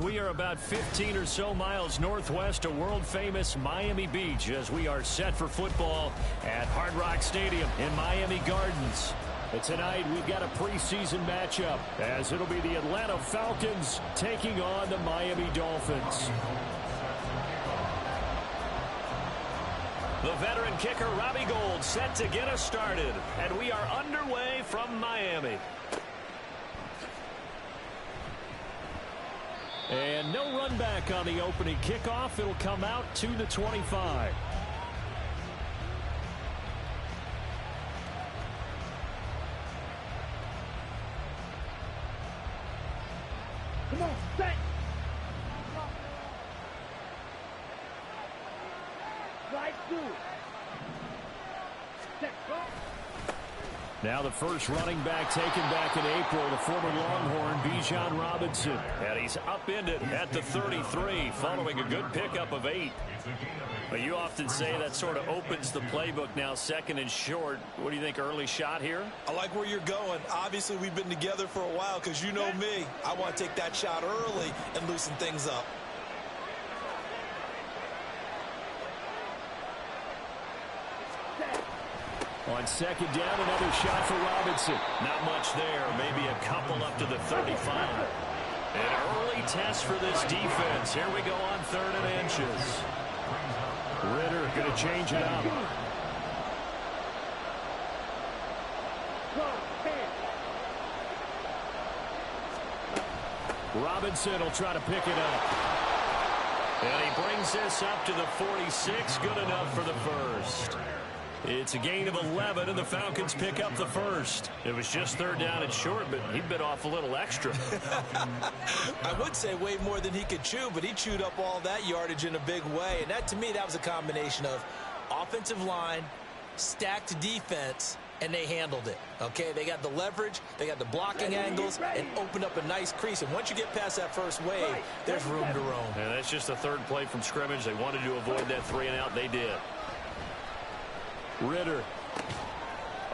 We are about 15 or so miles northwest of world-famous Miami Beach as we are set for football at Hard Rock Stadium in Miami Gardens. But tonight we've got a preseason matchup as it'll be the Atlanta Falcons taking on the Miami Dolphins. The veteran kicker Robbie Gould set to get us started, and we are underway from Miami. And no run back on the opening kickoff. It'll come out to the 25. Come on, set. Right through. Set, go. Now the first running back taken back in April, the former Longhorn, Bijan Robinson. And he's upended at the 33, following a good pickup of 8. But you often say that sort of opens the playbook now, second and short. What do you think, early shot here? I like where you're going. Obviously, we've been together for a while because you know me. I want to take that shot early and loosen things up. On second down, another shot for Robinson. Not much there, maybe a couple up to the 35. An early test for this defense. Here we go on 3rd and inches. Ritter going to change it up. Robinson will try to pick it up. And he brings this up to the 46. Good enough for the first. It's a gain of 11, and the Falcons pick up the first. It was just 3rd down and short, but he bit off a little extra. I would say way more than he could chew, but he chewed up all that yardage in a big way. And that, to me, that was a combination of offensive line, stacked defense, and they handled it. Okay, they got the leverage, they got the blocking angles, and opened up a nice crease. And once you get past that first wave, there's room to roam. And that's just the 3rd play from scrimmage. They wanted to avoid that 3-and-out. They did. Ritter.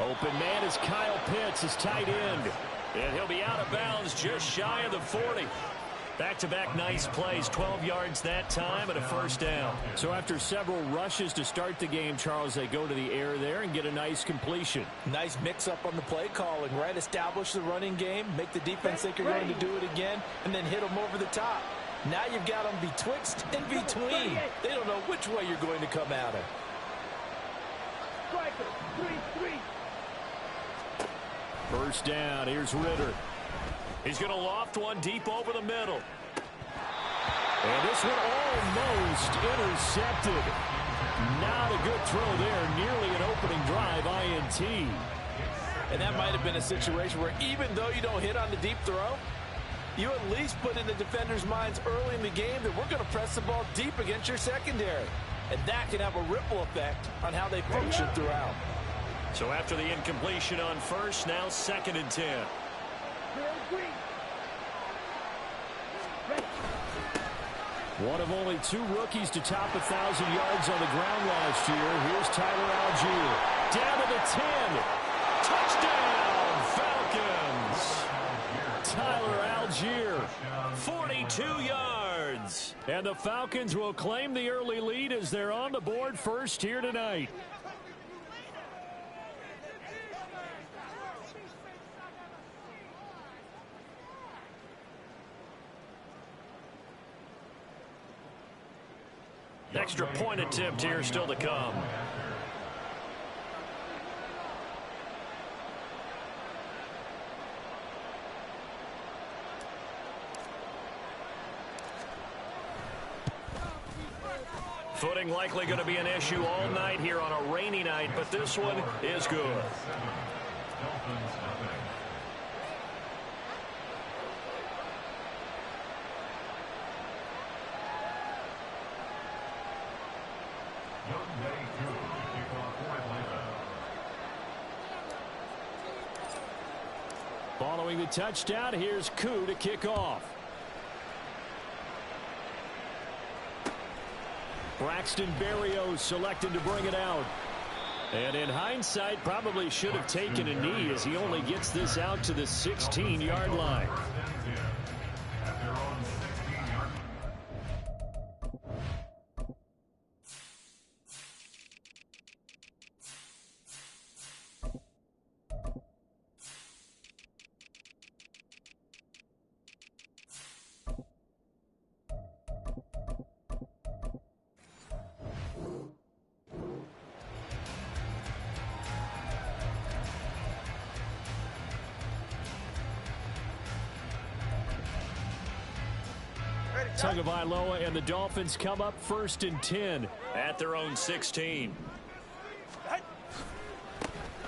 Open man is Kyle Pitts, his tight end. And he'll be out of bounds just shy of the 40. Back-to-back nice plays, 12 yards that time and a first down. So after several rushes to start the game, Charles, they go to the air there and get a nice completion. Nice mix-up on the play calling, right? Establish the running game, make the defense think you're going to do it again, and then hit them over the top. Now you've got them betwixt and between. They don't know which way you're going to come at it. First down, here's Ritter. He's going to loft one deep over the middle. And this one almost intercepted. Not a good throw there, nearly an opening drive, INT. And that might have been a situation where even though you don't hit on the deep throw, you at least put in the defenders' minds early in the game that we're going to press the ball deep against your secondary. And that can have a ripple effect on how they function throughout. So after the incompletion on first, now 2nd and 10. One of only 2 rookies to top 1,000 yards on the ground last year. Here's Tyler Algier. Down to the 10. Touchdown, Falcons. Tyler Algier, 42 yards. And the Falcons will claim the early lead as they're on the board first here tonight. Extra point attempt here still to come. Footing likely going to be an issue all night here on a rainy night, but this one is good. Following the touchdown, here's Koo to kick off. Braxton Berrios selected to bring it out. And in hindsight, probably should have taken a knee as he only gets this out to the 16-yard line. Tagovailoa and the Dolphins come up 1st and 10 at their own 16.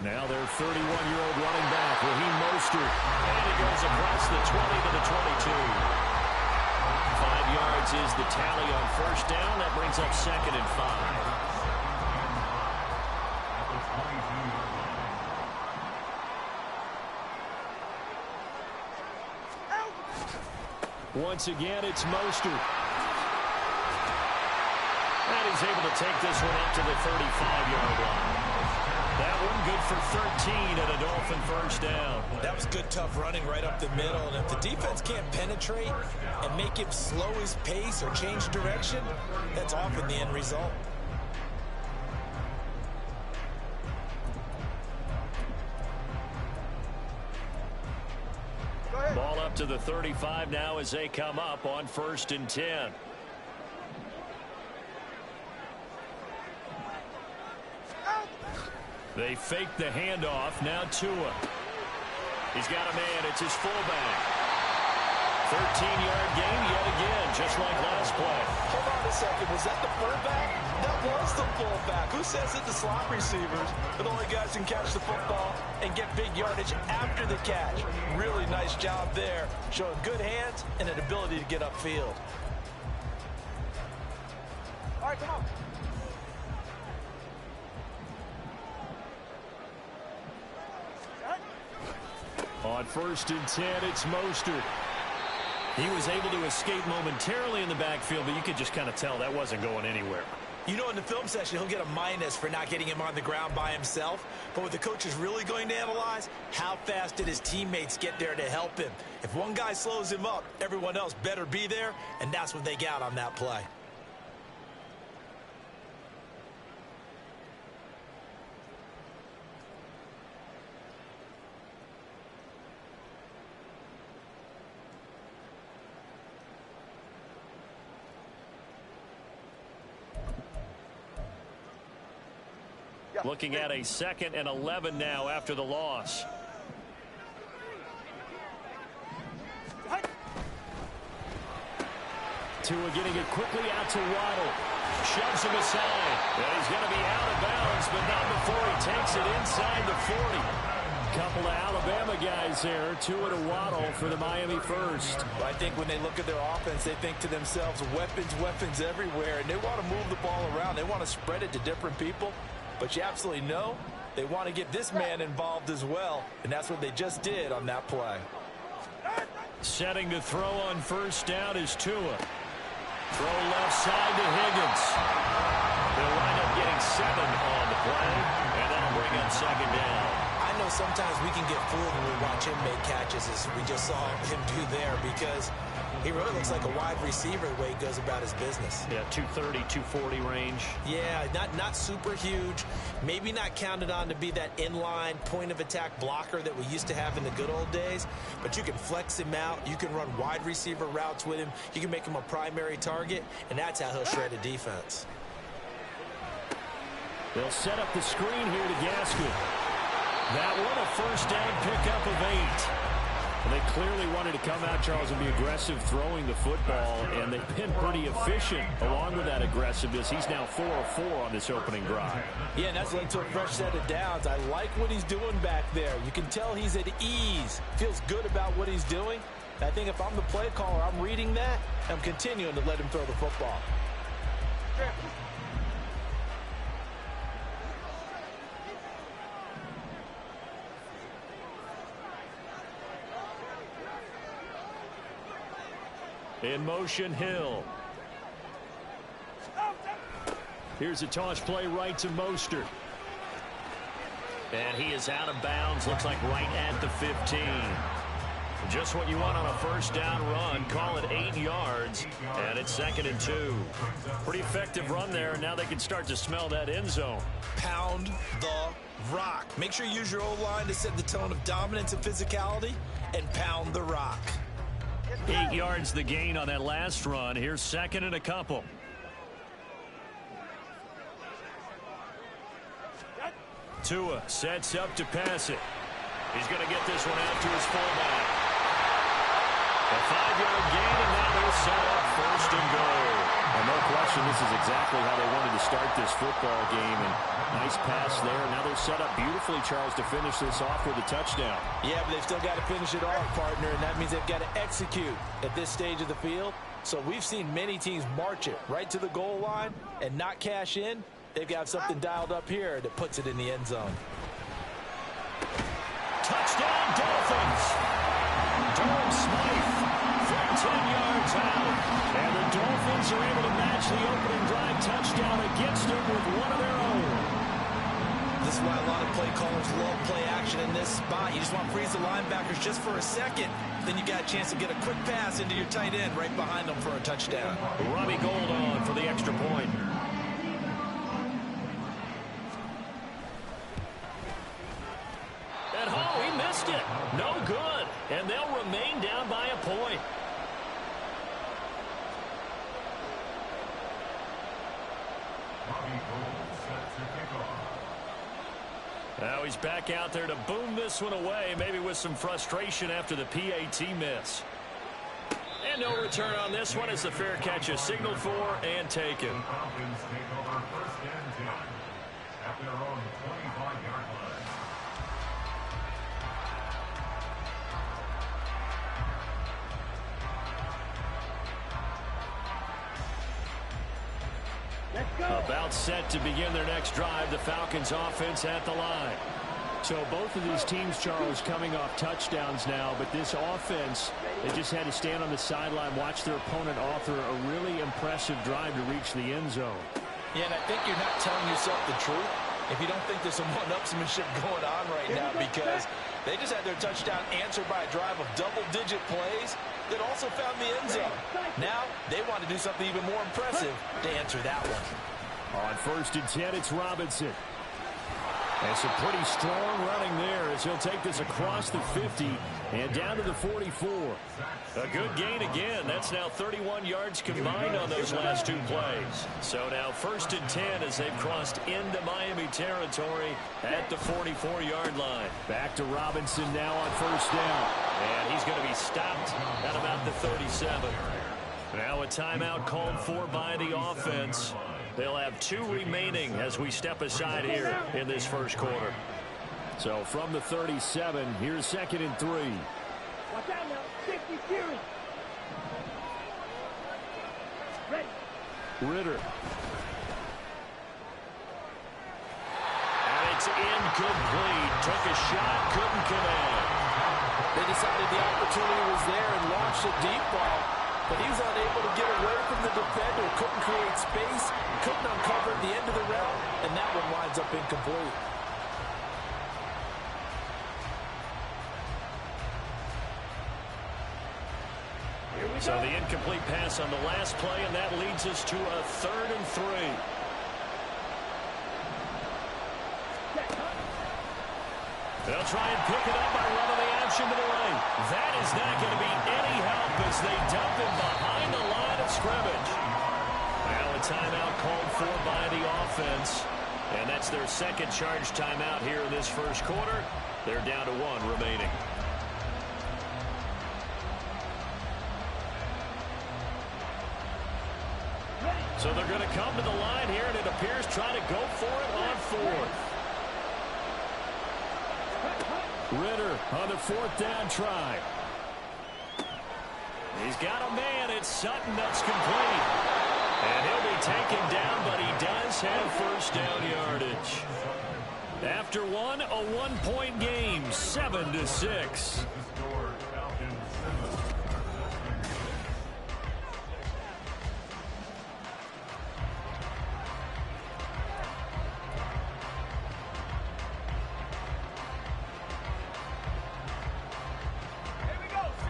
Now their 31-year-old running back, Raheem Mostert. And he goes across the 20 to the 22. 5 yards is the tally on 1st down. That brings up 2nd and 5. Once again, it's Mostert. And he's able to take this one up to the 35-yard line. That one good for 13 and a Dolphin 1st down. That was good, tough running right up the middle. And if the defense can't penetrate and make him slow his pace or change direction, that's often the end result. Ball up to the 35 now as they come up on 1st and 10. They fake the handoff. Now Tua. He's got a man. It's his fullback. 13-yard gain yet again, just like last play. Hold on a second. Was that the fullback? That was the fullback. Who says that the slot receivers are the only guys who can catch the football and get big yardage after the catch? Really nice job there, showing good hands and an ability to get upfield. All right, come on. On 1st and 10, it's Mostert. He was able to escape momentarily in the backfield, but you could just kind of tell that wasn't going anywhere. You know, in the film session, he'll get a minus for not getting him on the ground by himself. But what the coach is really going to analyze, how fast did his teammates get there to help him? If one guy slows him up, everyone else better be there, and that's what they got on that play. Looking at a 2nd and 11 now after the loss. Tua getting it quickly out to Waddle. Shoves him aside. And he's going to be out of bounds, but not before he takes it inside the 40. Couple of Alabama guys there. Tua to Waddle for the Miami 1st. I think when they look at their offense, they think to themselves, weapons, weapons everywhere. And they want to move the ball around. They want to spread it to different people. But you absolutely know they want to get this man involved as well, and that's what they just did on that play. Setting to throw on 1st down is Tua. Throw left side to Higgins. They'll wind up getting 7 on the play, and that'll bring up 2nd down. I know sometimes we can get fooled when we watch him make catches, as we just saw him do there, because he really looks like a wide receiver the way he goes about his business. Yeah, 230, 240 range. Yeah, not super huge. Maybe not counted on to be that inline point-of-attack blocker that we used to have in the good old days. But you can flex him out. You can run wide receiver routes with him. You can make him a primary target, and that's how he'll shred a defense. They'll set up the screen here to Gaskin. That one, a 1st down pickup of 8. They clearly wanted to come out, Charles, and be aggressive throwing the football, and they've been pretty efficient along with that aggressiveness. He's now 4 of 4 on this opening drive. Yeah, and that's led to a fresh set of downs. I like what he's doing back there. You can tell he's at ease, feels good about what he's doing. I think if I'm the play caller, I'm reading that, I'm continuing to let him throw the football. In motion, Hill. Here's a toss play right to Mostert. And he is out of bounds, looks like right at the 15. Just what you want on a 1st down run. Call it 8 yards, and it's 2nd and 2. Pretty effective run there, and now they can start to smell that end zone. Pound the rock. Make sure you use your O-line to set the tone of dominance and physicality, and pound the rock. 8 yards the gain on that last run. Here's 2nd and a couple. Tua sets up to pass it. He's going to get this one out to his fullback. A 5-yard gain, and now they're set up first and goal. And no question, this is exactly how they wanted to start this football game. And nice pass there. Now they're set up beautifully, Charles, to finish this off with a touchdown. Yeah, but they've still got to finish it off, partner, and that means they've got to execute at this stage of the field. So we've seen many teams march it right to the goal line and not cash in. They've got something dialed up here that puts it in the end zone. Touchdown, Dolphins. Durham Smythe from 10 yards out. And the Dolphins are able to match the opening drive touchdown against them with one of their own. This is why a lot of play callers love play action in this spot. You just want to freeze the linebackers just for a second. Then you got a chance to get a quick pass into your tight end right behind them for a touchdown. Robbie Gould on for the extra point. And oh, he missed it. No good. And they'll remain down by a point. Now he's back out there to boom this one away, maybe with some frustration after the PAT miss. And no return on this one as the fair catch is signaled for and taken. About set to begin their next drive, the Falcons offense at the line. So both of these teams, Charles, coming off touchdowns now, but this offense, they just had to stand on the sideline, watch their opponent author a really impressive drive to reach the end zone. Yeah, and I think you're not telling yourself the truth if you don't think there's some one-upsmanship going on right now, because they just had their touchdown answered by a drive of double-digit plays that also found the end zone. Now they want to do something even more impressive to answer that one. On 1st and 10, it's Robinson. And some pretty strong running there as he'll take this across the 50 and down to the 44. A good gain again. That's now 31 yards combined on those last two plays. So now 1st and 10 as they've crossed into Miami territory at the 44-yard line. Back to Robinson now on 1st down. And he's going to be stopped at about the 37. Now a timeout called for by the offense. They'll have 2 remaining as we step aside here in this first quarter. So from the 37, here's 2nd and 3. Watch out now. 50 Fury. Ready. Ritter. And it's incomplete. Took a shot, couldn't connect. They decided the opportunity was there and launched a deep ball, but he was unable to get away from the defender. Couldn't create space, couldn't uncover the end of the route, and that one winds up incomplete. So the incomplete pass on the last play, and that leads us to a 3rd and 3. They'll try and pick it up by running the action to the right. That is not going to be any help as they dump him behind the line of scrimmage. Now a timeout called for by the offense. And that's their 2nd charge timeout here in this first quarter. They're down to 1 remaining. So they're going to come to the line here, and it appears trying to go for it on 4th. Ritter on the 4th down try. He's got a man. It's Sutton that's complete. And he'll be taken down, but he does have 1st down yardage. After one, a 1-point game, 7-6.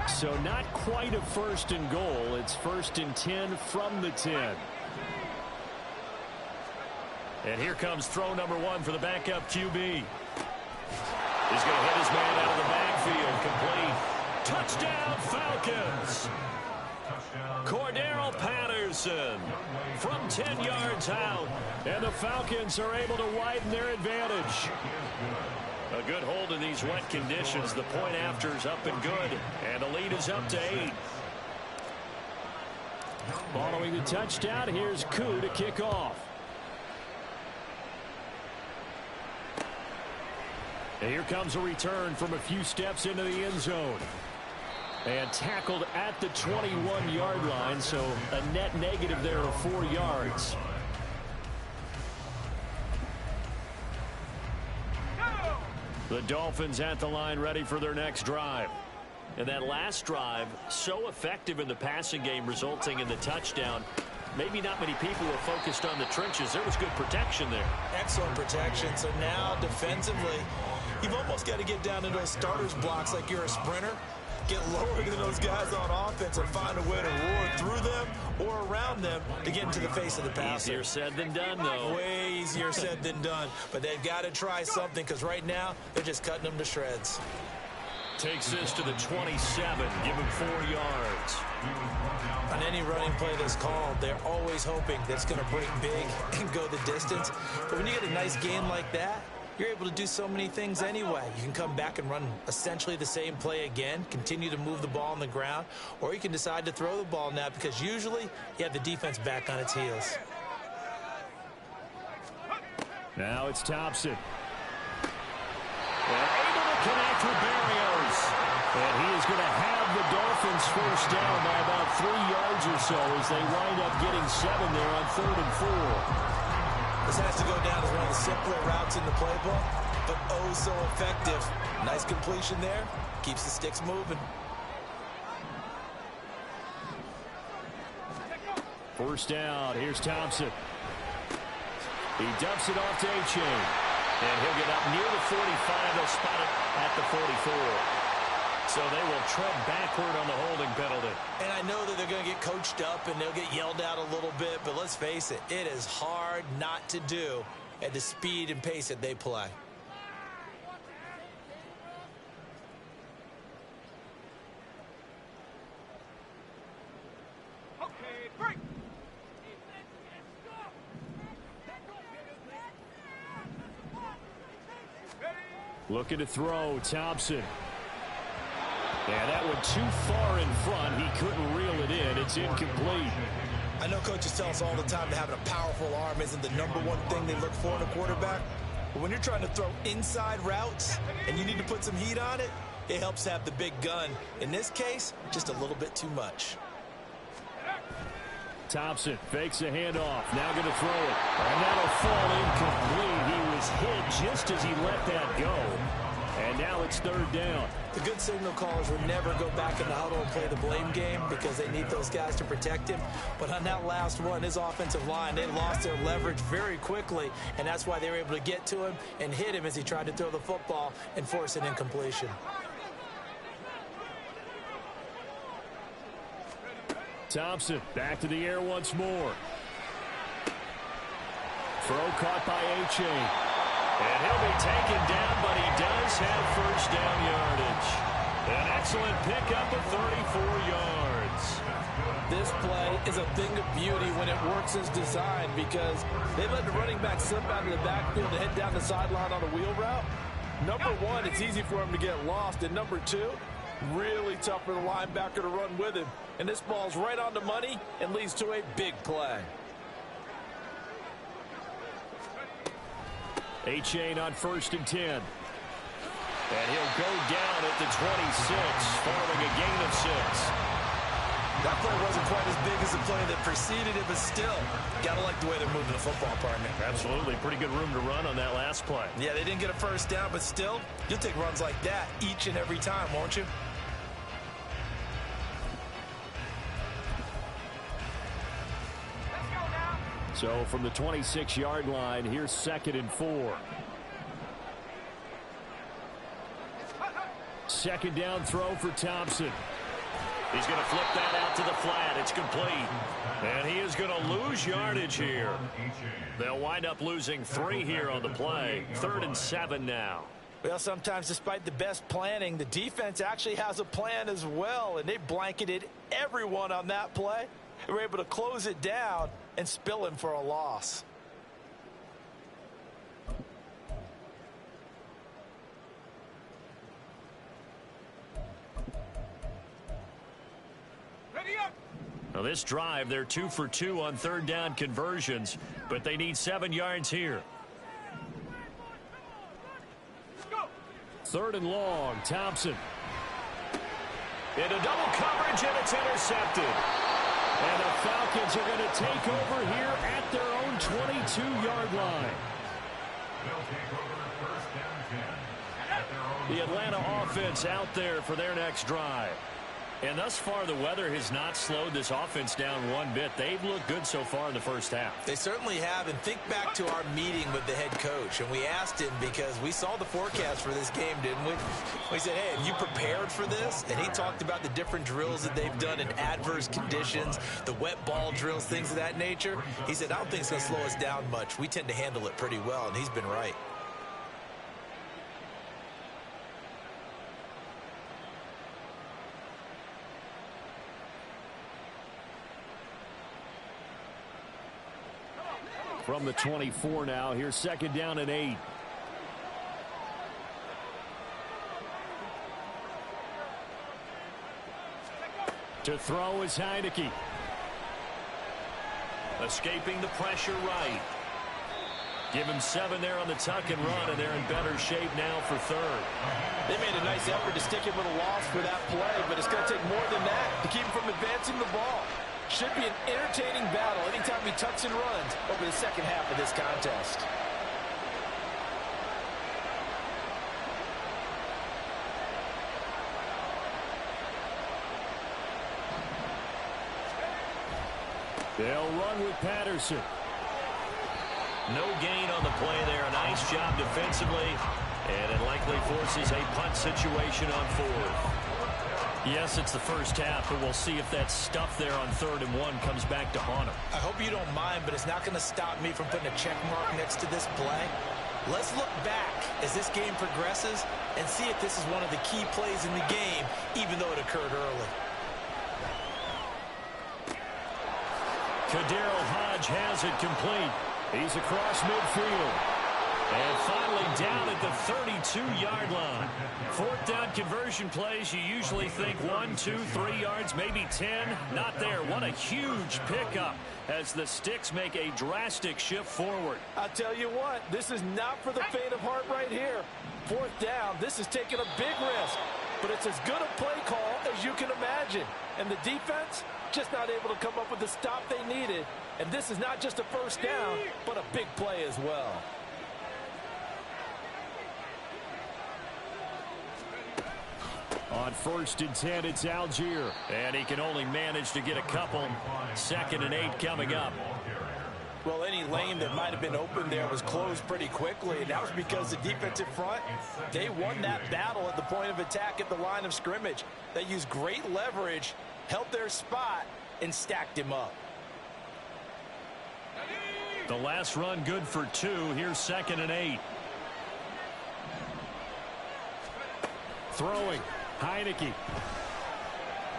So not quite a 1st and goal. It's 1st and 10 from the 10. And here comes throw number 1 for the backup QB. He's going to hit his man out of the backfield. Complete. Touchdown, Falcons. Cordero Patterson from 10 yards out. And the Falcons are able to widen their advantage. A good hold in these wet conditions. The point after is up and good. And the lead is up to 8. Following the touchdown, here's Koo to kick off. And here comes a return from a few steps into the end zone. And tackled at the 21-yard line, so a net negative there of 4 yards. The Dolphins at the line ready for their next drive. And that last drive, so effective in the passing game, resulting in the touchdown. Maybe not many people were focused on the trenches. There was good protection there. Excellent protection. So now defensively, you've almost got to get down into those starters blocks like you're a sprinter. Get lower than those guys on offense and find a way to roar through them or around them to get into the face of the passer. Easier said than done, though. Way easier said than done. But they've got to try something because right now they're just cutting them to shreds. Takes this to the 27. Give him 4 yards. On any running play that's called, they're always hoping that it's going to break big and go the distance. But when you get a nice game like that, you're able to do so many things anyway. You can come back and run essentially the same play again, continue to move the ball on the ground, or you can decide to throw the ball now because usually you have the defense back on its heels. Now it's Thompson. And able to connect with Berrios. And he is going to have the Dolphins first down by about 3 yards or so as they wind up getting 7 there on 3rd and 4. This has to go down as one of the simpler routes in the playbook, but oh so effective. Nice completion there. Keeps the sticks moving. First down. Here's Thompson. He dumps it off to A-Chain. And he'll get up near the 45. They'll spot it at the 44. So they will tread backward on the holding penalty. And I know that they're going to get coached up and they'll get yelled at a little bit, but let's face it, it is hard not to do at the speed and pace that they play. Okay, break. Looking to throw, Thompson. And that one too far in front. He couldn't reel it in. It's incomplete. I know coaches tell us all the time that having a powerful arm isn't the #1 thing they look for in a quarterback. But when you're trying to throw inside routes and you need to put some heat on it, it helps have the big gun. In this case, just a little bit too much. Thompson fakes a handoff. Now going to throw it. And that'll fall incomplete. He was hit just as he let that go. And now it's 3rd down. The good signal callers would never go back in the huddle and play the blame game because they need those guys to protect him. But on that last one, his offensive line, they lost their leverage very quickly, and that's why they were able to get to him and hit him as he tried to throw the football and force an incompletion. Thompson back to the air once more. Throw caught by A-Chain. And he'll be taken down, but he does have first down yardage. An excellent pickup of 34 yards. This play is a thing of beauty when it works as designed because they let the running back slip out of the backfield and head down the sideline on a wheel route. Number one, it's easy for him to get lost. And number two, really tough for the linebacker to run with him. And this ball's right on the money and leads to a big play. A-Chain on 1st and 10. And he'll go down at the 26, following a gain of 6. That play wasn't quite as big as the play that preceded it, but still, gotta like the way they're moving the football, partner. Absolutely. Pretty good room to run on that last play. Yeah, they didn't get a first down, but still, you'll take runs like that each and every time, won't you? So from the 26-yard line, here's 2nd and 4. 2nd down throw for Thompson. He's going to flip that out to the flat. It's complete. And he is going to lose yardage here. They'll wind up losing 3 here on the play. 3rd and 7 now. Well, sometimes despite the best planning, the defense actually has a plan as well, and they blanketed everyone on that play. They were able to close it down and spill him for a loss. this drive, they're 2 for 2 on third down conversions, but they need 7 yards here. 3rd and long, Thompson. Into double coverage, and it's intercepted. And the Falcons are going to take over here at their own 22-yard line. The Atlanta offense out there for their next drive. And thus far, the weather has not slowed this offense down one bit. They've looked good so far in the first half. They certainly have. And think back to our meeting with the head coach. And we asked him because we saw the forecast for this game, didn't we? We said, hey, have you prepared for this? And he talked about the different drills that they've done in adverse conditions, the wet ball drills, things of that nature. He said, I don't think it's going to slow us down much. We tend to handle it pretty well, and he's been right. From the 24 now, here's 2nd down and 8. To throw is Heineke. Escaping the pressure right. Give him 7 there on the tuck and run, and they're in better shape now for 3rd. They made a nice effort to stick him with a loss for that play, but it's going to take more than that to keep him from advancing the ball. Should be an entertaining battle anytime he tucks and runs over the second half of this contest. They'll run with Patterson. No gain on the play there. A nice job defensively, and it likely forces a punt situation on 4th. Yes, it's the first half, but we'll see if that stuff there on 3rd and 1 comes back to haunt him. I hope you don't mind, but it's not going to stop me from putting a check mark next to this play. Let's look back as this game progresses and see if this is one of the key plays in the game, even though it occurred early. Kaderl Hodge has it complete. He's across midfield. And finally down at the 32-yard line. 4th down conversion plays, you usually think 1, 2, 3 yards, maybe 10. Not there. What a huge pickup as the Sticks make a drastic shift forward. I'll tell you what, this is not for the faint of heart right here. 4th down, this is taking a big risk. But it's as good a play call as you can imagine. And the defense just not able to come up with the stop they needed. And this is not just a first down, but a big play as well. On 1st and 10, it's Algier. And he can only manage to get a couple. 2nd and 8 coming up. Well, any lane that might have been open there was closed pretty quickly, and that was because the defensive front, they won that battle at the point of attack at the line of scrimmage. They used great leverage, held their spot, and stacked him up. The last run good for 2. Here's 2nd and 8. Throwing. Heineke.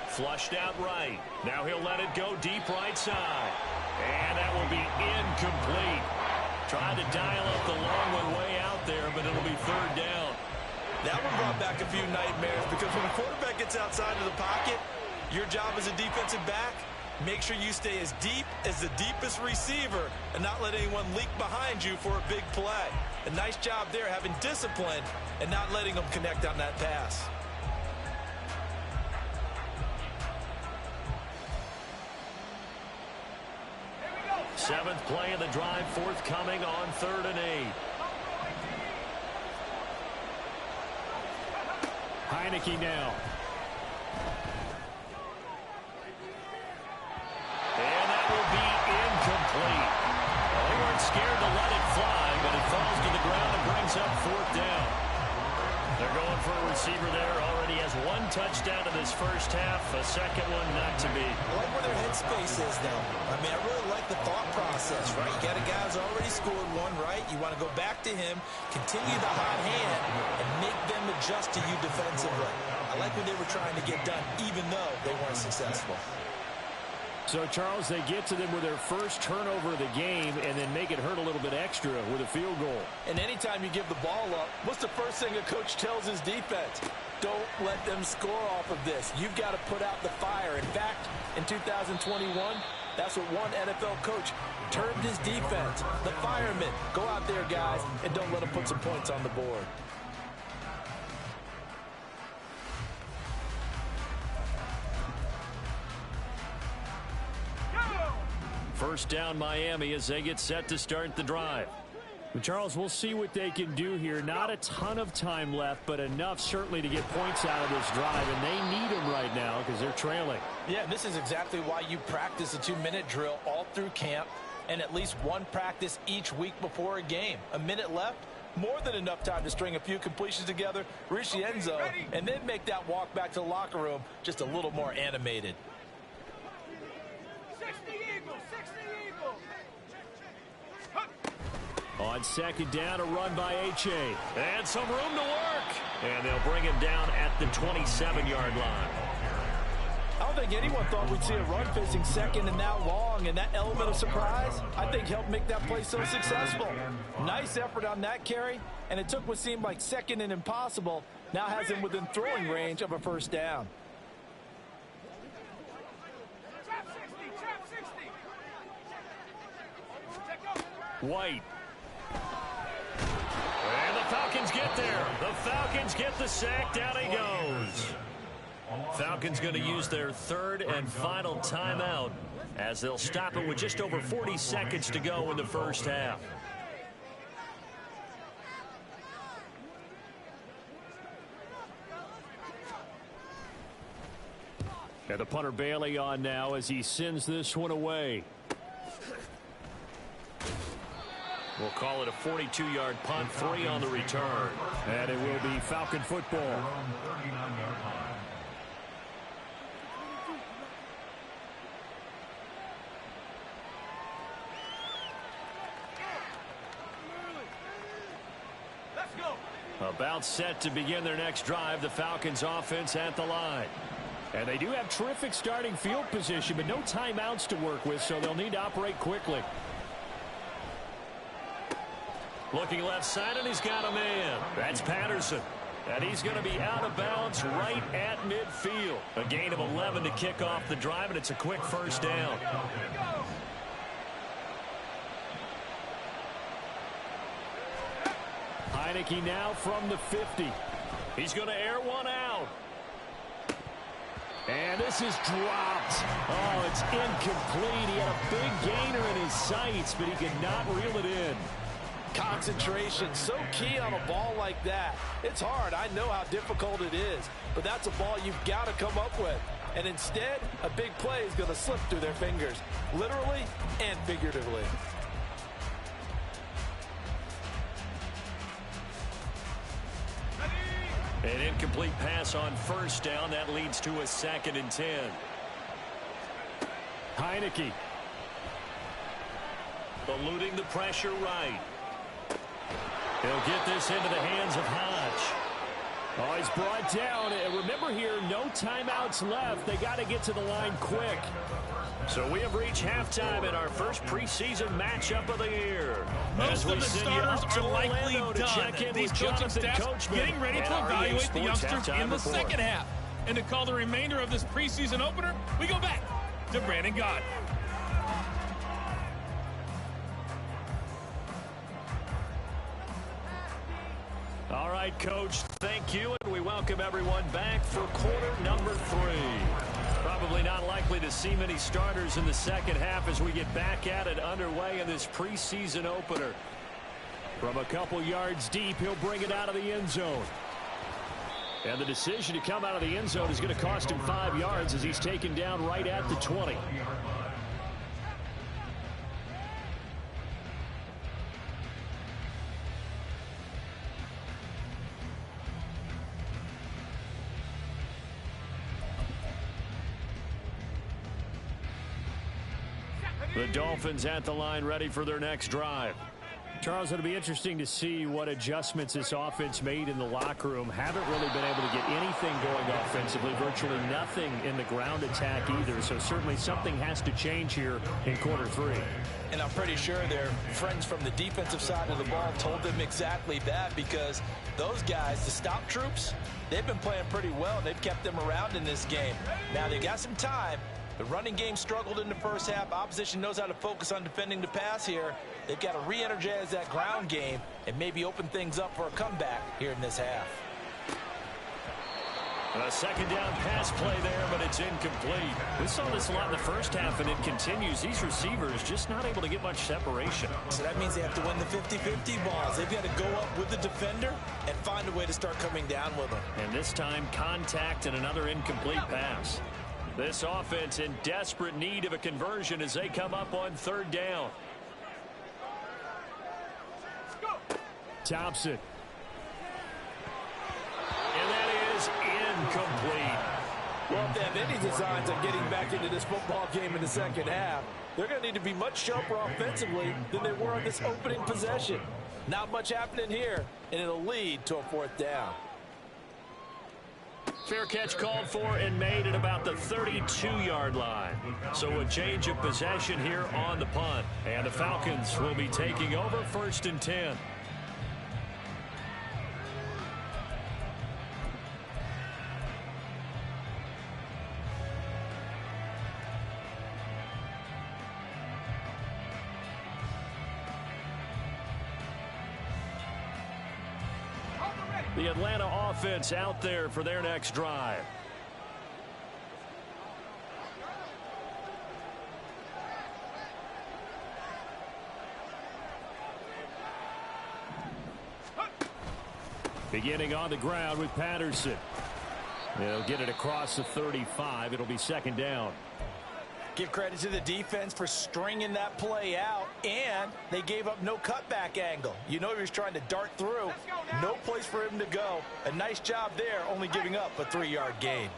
Flushed out right. Now he'll let it go deep right side. And that will be incomplete. Tried to dial up the long one way out there, but it'll be 3rd down. That one brought back a few nightmares because when a quarterback gets outside of the pocket, your job as a defensive back, make sure you stay as deep as the deepest receiver and not let anyone leak behind you for a big play. A nice job there having discipline and not letting them connect on that pass. Seventh play of the drive forthcoming on 3rd and 8. Heineke now. And that will be incomplete. Well, they weren't scared to let it fly, but it falls to the ground and brings up 4th down. They're going for a receiver there. Already has 1 touchdown in this first half. A second one not to be. I like where their headspace is, though. I mean, I really like the thought process, right? You got a guy who's already scored 1, right? You want to go back to him, continue the hot hand, and make them adjust to you defensively. I like what they were trying to get done, even though they weren't successful. So, Charles, they get to them with their first turnover of the game and then make it hurt a little bit extra with a field goal. And anytime you give the ball up, what's the first thing a coach tells his defense? Don't let them score off of this. You've got to put out the fire. In fact, in 2021, that's what one NFL coach termed his defense. The firemen. Go out there, guys, and don't let them put some points on the board. First down, Miami, as they get set to start the drive. But Charles, we'll see what they can do here. Not a ton of time left, but enough certainly to get points out of this drive, and they need them right now because they're trailing. Yeah, this is exactly why you practice a 2-minute drill all through camp and at least one practice each week before a game. A minute left, more than enough time to string a few completions together, reach the end zone, and then make that walk back to the locker room just a little more animated. On second down, a run by H.A. And some room to work. And they'll bring him down at the 27-yard line. I don't think anyone thought we'd see a run facing second and that long, and that element of surprise, I think, helped make that play so successful. Nice effort on that carry, and it took what seemed like second and impossible, now has him within throwing range of a first down. White. And the Falcons get there. The Falcons get the sack. Down he goes. Falcons going to use their third and final timeout as they'll stop it with just over 40 seconds to go in the first half. And the punter Bailey on now as he sends this one away. We'll call it a 42-yard punt, 3 on the return. And it will be Falcon football. About set to begin their next drive, the Falcons offense at the line. And they do have terrific starting field position, but no timeouts to work with, so they'll need to operate quickly. Looking left side, and he's got a man. That's Patterson. And he's going to be out of bounds right at midfield. A gain of 11 to kick off the drive, and it's a quick first down. Heineke now from the 50. He's going to air one out. And this is dropped. Oh, it's incomplete. He had a big gainer in his sights, but he could not reel it in. Concentration, so key on a ball like that. It's hard. I know how difficult it is, but that's a ball you've got to come up with. And instead, a big play is going to slip through their fingers, literally and figuratively. An incomplete pass on first down. That leads to a 2nd and 10. Heineke. Eluding the pressure right. He'll get this into the hands of Hodge. Oh, he's brought down. And remember here, no timeouts left. They got to get to the line quick. So we have reached halftime in our first preseason matchup of the year. Most of the starters are likely done. These coaching staffs getting ready to evaluate the youngsters in the second half. And to call the remainder of this preseason opener, we go back to Brandon Gaudin. All right, Coach, thank you, and we welcome everyone back for quarter number 3. Probably not likely to see many starters in the second half as we get back at it underway in this preseason opener. From a couple yards deep, he'll bring it out of the end zone. And the decision to come out of the end zone is going to cost him 5 yards as he's taken down right at the 20. The Dolphins at the line ready for their next drive. Charles, it'll be interesting to see what adjustments this offense made in the locker room. Haven't really been able to get anything going offensively, virtually nothing in the ground attack either. So certainly something has to change here in quarter 3. And I'm pretty sure their friends from the defensive side of the ball told them exactly that, because those guys, the stop troops, they've been playing pretty well. They've kept them around in this game. Now they got some time. The running game struggled in the first half. Opposition knows how to focus on defending the pass here. They've got to re-energize that ground game and maybe open things up for a comeback here in this half. A second down pass play there, but it's incomplete. We saw this a lot in the first half, and it continues. These receivers just not able to get much separation. So that means they have to win the 50-50 balls. They've got to go up with the defender and find a way to start coming down with them. And this time, contact and another incomplete pass. This offense in desperate need of a conversion as they come up on third down. Thompson. And that is incomplete. Well, if they have any designs on getting back into this football game in the second half, they're going to need to be much sharper offensively than they were on this opening possession. Not much happening here, and it'll lead to a fourth down. Fair catch called for and made at about the 32-yard line. So a change of possession here on the punt. And the Falcons will be taking over 1st and 10. The Atlanta offense out there for their next drive. Beginning on the ground with Patterson. They'll get it across the 35. It'll be second down. Give credit to the defense for stringing that play out, and they gave up no cutback angle. You know he was trying to dart through. No place for him to go. A nice job there, only giving up a 3-yard gain.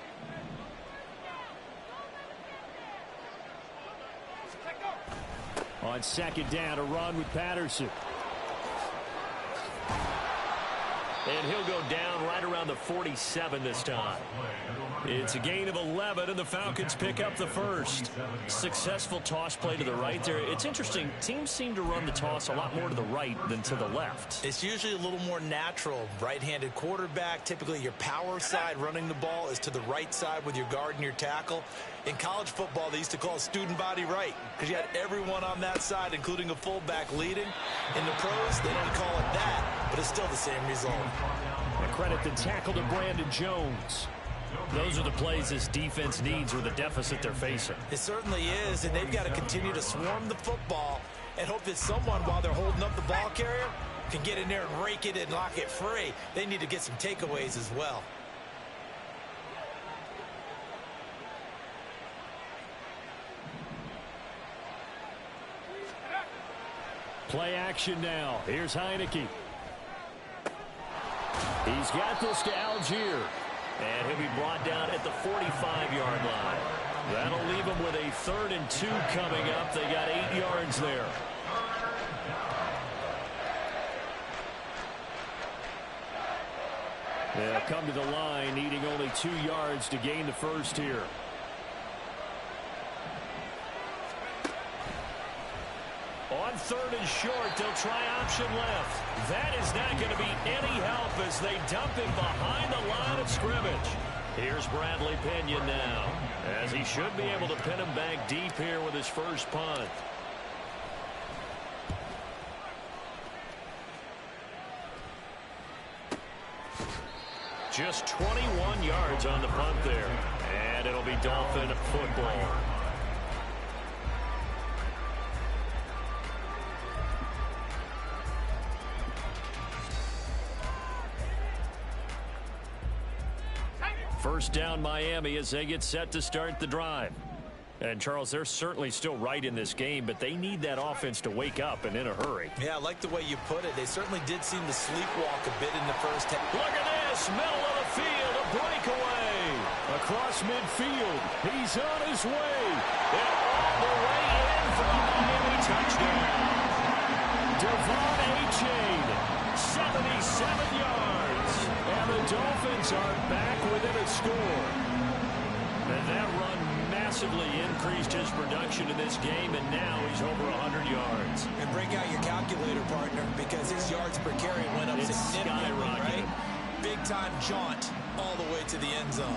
On second down, a run with Patterson. And he'll go down right around the 47 this time. It's a gain of 11, and the Falcons pick up the first. Successful toss play to the right there. It's interesting. Teams seem to run the toss a lot more to the right than to the left. It's usually a little more natural. Right-handed quarterback, typically your power side running the ball is to the right side with your guard and your tackle. In college football, they used to call it student body right because you had everyone on that side, including a fullback leading. In the pros, they don't call it that, but it's still the same result. And credit the tackle to Brandon Jones. Those are the plays this defense needs or the deficit they're facing. It certainly is, and they've got to continue to swarm the football and hope that someone, while they're holding up the ball carrier, can get in there and rake it and lock it free. They need to get some takeaways as well. Play action now. Here's Heineke. He's got this to Algier. And he'll be brought down at the 45-yard line. That'll leave him with a 3rd and 2 coming up. They got 8 yards there. They'll come to the line, needing only 2 yards to gain the first here. On 3rd and short, they'll try option left. That is not going to be any help as they dump him behind the line of scrimmage. Here's Bradley Pinion now, as he should be able to pin him back deep here with his first punt. Just 21 yards on the punt there, and it'll be Dolphin football. First down Miami as they get set to start the drive. And, Charles, they're certainly still right in this game, but they need that offense to wake up and in a hurry. Yeah, I like the way you put it. They certainly did seem to sleepwalk a bit in the first half. Look at this, middle of the field, a breakaway. Across midfield, he's on his way. And all the way in for a Miami touchdown. Devon score. And that run massively increased his production in this game, and now he's over 100 yards. And break out your calculator, partner, because his yards per carry went up significantly, right? Big-time jaunt all the way to the end zone.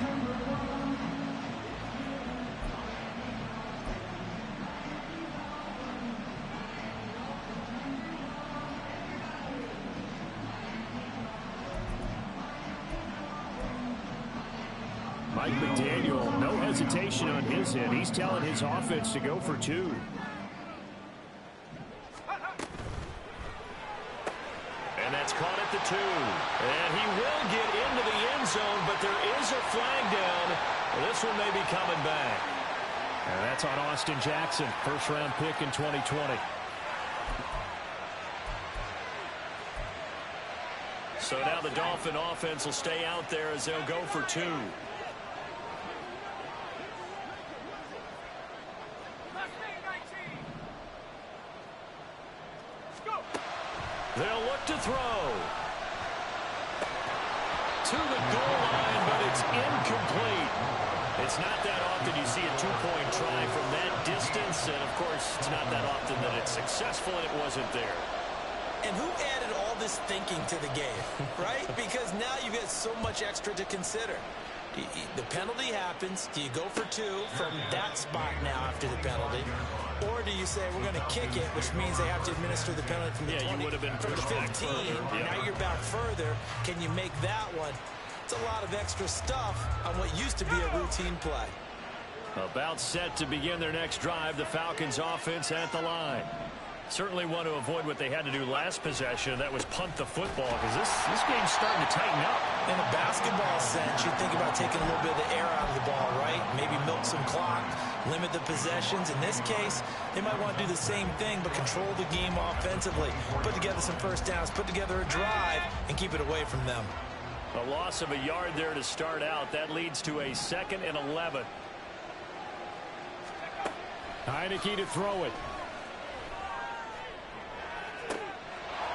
Mike McDaniel, no hesitation on his end. He's telling his offense to go for 2. And that's caught at the 2. And he will get into the end zone, but there is a flag down. This one may be coming back. And that's on Austin Jackson, first-round pick in 2020. So now the Dolphin offense will stay out there as they'll go for 2. They'll look to throw. To the goal line, but it's incomplete. It's not that often you see a 2-point try from that distance, and of course, it's not that often that it's successful, and it wasn't there. And who added all this thinking to the game, right? Because now you get so much extra to consider. The penalty happens. Do you go for 2 from that spot now after the penalty? Or do you say, we're going to kick it, which means they have to administer the penalty from the 20, you would have been from the 15. Now you're back further. Can you make that one? It's a lot of extra stuff on what used to be a routine play. About set to begin their next drive, the Falcons offense at the line. Certainly want to avoid what they had to do last possession. That was punt the football, because this game's starting to tighten up. In a basketball sense, you think about taking a little bit of the air out of the ball, right? Maybe milk some clock, limit the possessions. In this case, they might want to do the same thing, but control the game offensively. Put together some first downs, put together a drive, and keep it away from them. A loss of a yard there to start out. That leads to a 2nd and 11. Heineke to throw it.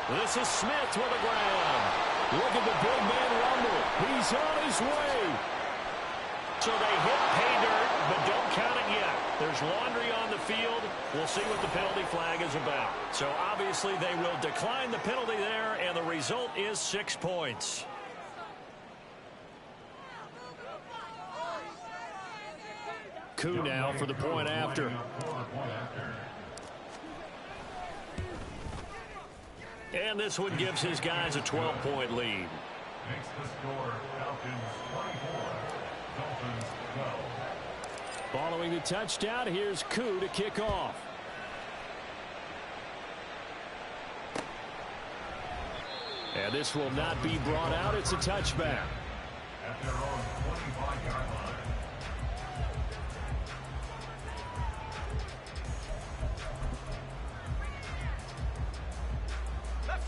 This is Smith with a grab. Look at the big man rumble. He's on his way. So they hit pay dirt, but don't count it yet. There's laundry on the field. We'll see what the penalty flag is about. So obviously they will decline the penalty there, and the result is 6 points. Koo now for the point after. And this one gives his guys a 12-point lead. Makes the score Falcons 24, Dolphins 12. Following the touchdown, here's Koo to kick off. And this will not be brought out. It's a touchback. At their own 25-yard line.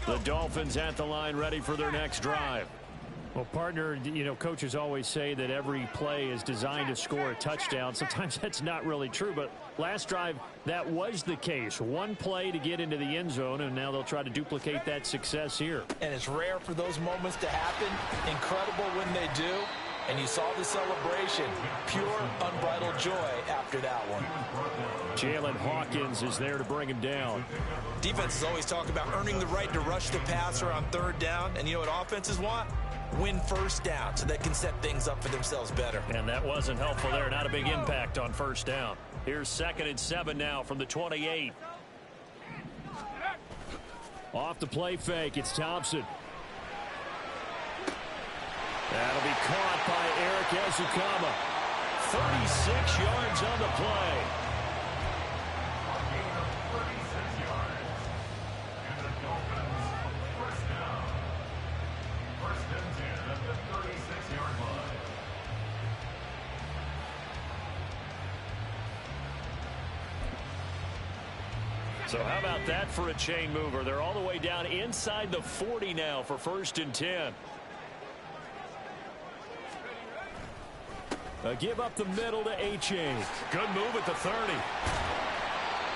The Dolphins at the line, ready for their next drive. Well, partner, you know, coaches always say that every play is designed to score a touchdown. Sometimes that's not really true, but last drive, that was the case. One play to get into the end zone, and now they'll try to duplicate that success here. And it's rare for those moments to happen. Incredible when they do. And you saw the celebration. Pure, unbridled joy after that one. Jalen Hawkins is there to bring him down. Defenses always talk about earning the right to rush the passer on 3rd down. And you know what offenses want? Win first down so they can set things up for themselves better. And that wasn't helpful there. Not a big impact on 1st down. Here's 2nd and 7 now from the 28. Off the play fake, it's Thompson. That'll be caught by Eric Ezukama. 36 yards on the play. So how about that for a chain mover? They're all the way down inside the 40 now for 1st and 10. A give up the middle to H.A. Good move at the 30.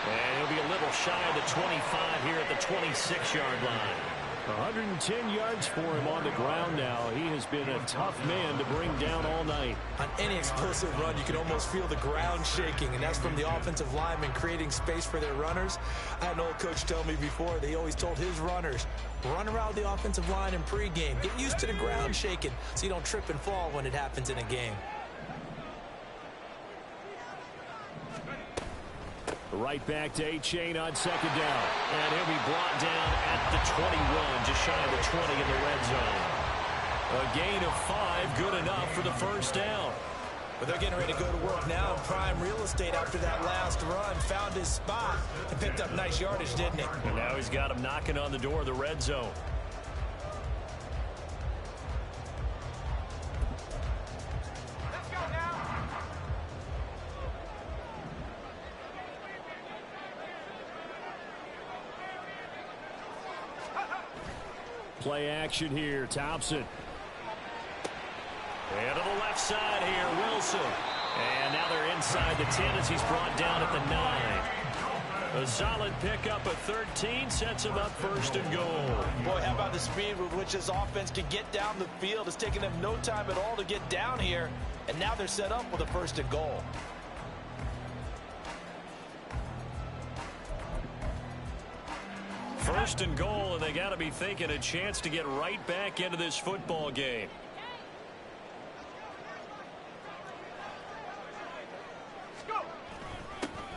And he'll be a little shy of the 25 here at the 26-yard line. 110 yards for him on the ground now. He has been a tough man to bring down all night. On any explosive run, you can almost feel the ground shaking, and that's from the offensive linemen creating space for their runners. I had an old coach tell me before, they always told his runners, run around the offensive line in pregame. Get used to the ground shaking so you don't trip and fall when it happens in a game. Right back to Achane on second down. And he'll be brought down at the 21, just shy of the 20 in the red zone. A gain of 5, good enough for the first down. But they're getting ready to go to work now in prime real estate after that last run. Found his spot and picked up nice yardage, didn't he? And now he's got him knocking on the door of the red zone. Play action here, Thompson. And to the left side here, Wilson. And now they're inside the 10 as he's brought down at the 9. A solid pickup of 13 sets him up first and goal. Boy, how about the speed with which this offense can get down the field? It's taken them no time at all to get down here. And now they're set up with a first and goal. First and goal, and they got to be thinking a chance to get right back into this football game.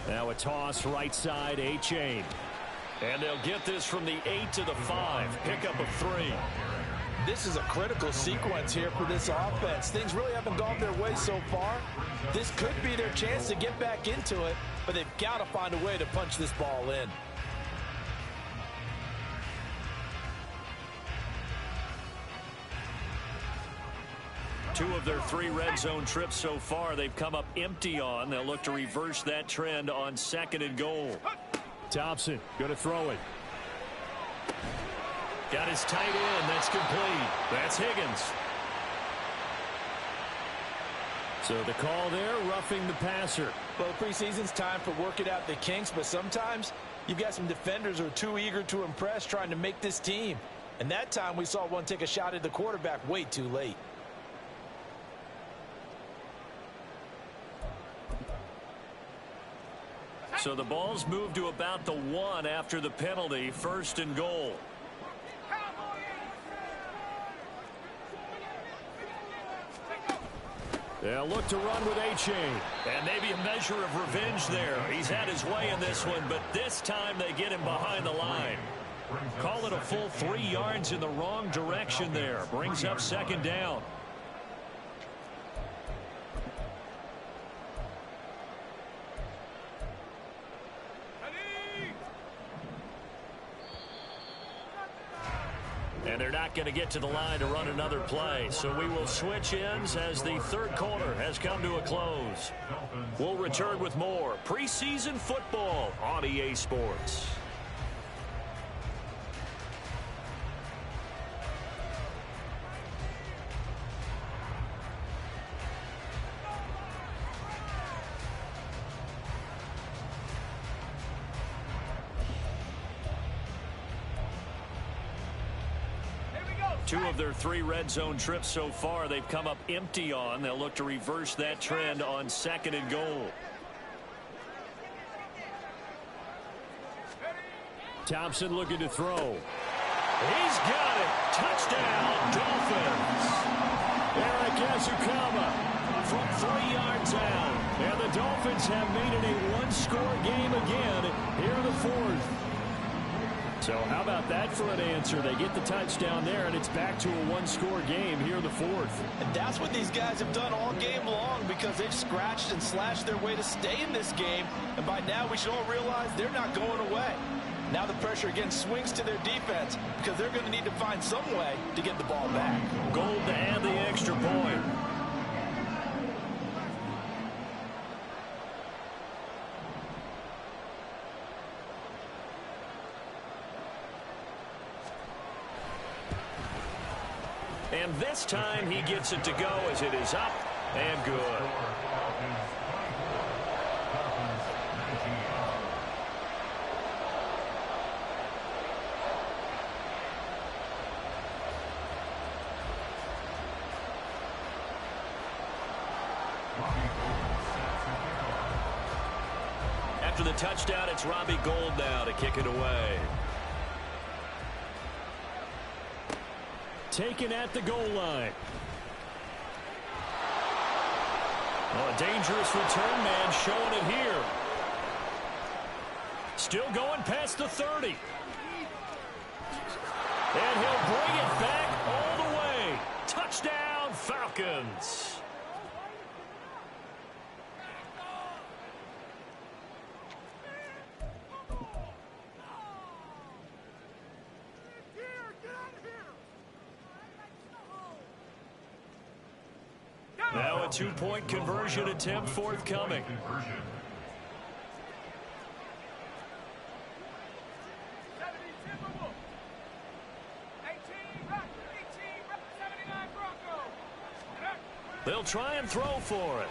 Now a toss right side, Achane. And they'll get this from the 8 to the 5. Pickup of 3. This is a critical sequence here for this offense. Things really haven't gone their way so far. This could be their chance to get back into it, but they've got to find a way to punch this ball in. Two of their 3 red zone trips so far they've come up empty on. They'll look to reverse that trend on second and goal. Thompson going to throw it. Got his tight end. That's complete. That's Higgins. So the call there, roughing the passer. Well, preseason's time for working out the kinks, but sometimes you've got some defenders who are too eager to impress trying to make this team. And that time we saw one take a shot at the quarterback way too late. So the ball's moved to about the 1 after the penalty. First and goal. They'll look to run with Achane. And maybe a measure of revenge there. He's had his way in this one, but this time they get him behind the line. Call it a full 3 yards in the wrong direction there. Brings up second down. And they're not going to get to the line to run another play. So we will switch ends as the third quarter has come to a close. We'll return with more preseason football on EA Sports. Two of their 3 red zone trips so far they've come up empty on. They'll look to reverse that trend on second and goal. Thompson looking to throw. He's got it. Touchdown, Dolphins. Eric Ezukama from 3 yards out. And the Dolphins have made it a 1-score game again here in the 4th. So how about that for an answer? They get the touchdown there, and it's back to a 1-score game here in the 4th. And that's what these guys have done all game long because they've scratched and slashed their way to stay in this game. And by now we should all realize they're not going away. Now the pressure again swings to their defense because they're going to need to find some way to get the ball back. Goal to add the extra point. And this time he gets it to go as it is up and good. touchdown. It's Robbie Gould now to kick it away. Taken at the goal line. Well, a dangerous return man showing it here. Still going past the 30. And he'll bring it back all the way. Touchdown, Falcons. Now a two-point conversion attempt forthcoming. They'll try and throw for it.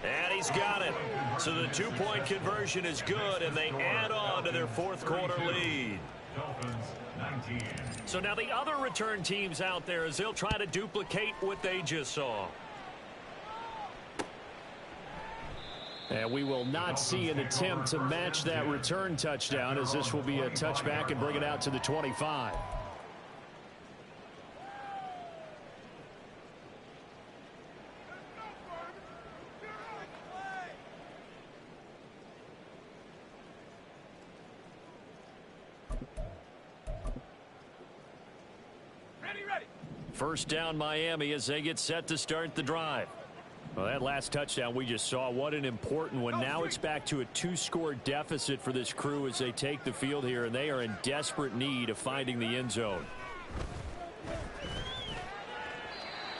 And he's got it. So the two-point conversion is good, and they add on to their fourth quarter lead. So now the other return teams out there as they'll try to duplicate what they just saw. And we will not see an attempt to match that return touchdown, as this will be a touchback and bring it out to the 25. First down Miami as they get set to start the drive. Well, that last touchdown we just saw, what an important one. Now it's back to a two-score deficit for this crew as they take the field here, and they are in desperate need of finding the end zone.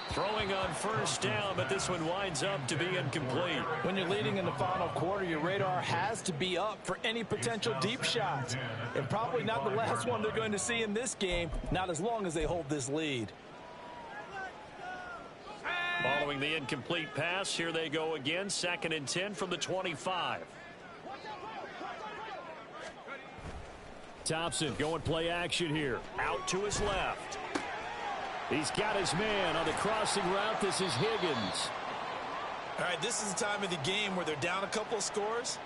Throwing on first down, but this one winds up to be incomplete. When you're leading in the final quarter, your radar has to be up for any potential deep shots. And probably not the last one they're going to see in this game, not as long as they hold this lead. Following the incomplete pass, here they go again. 2nd and 10 from the 25. Thompson going play action here. Out to his left. He's got his man on the crossing route. This is Higgins. All right, this is the time of the game where they're down a couple of scores,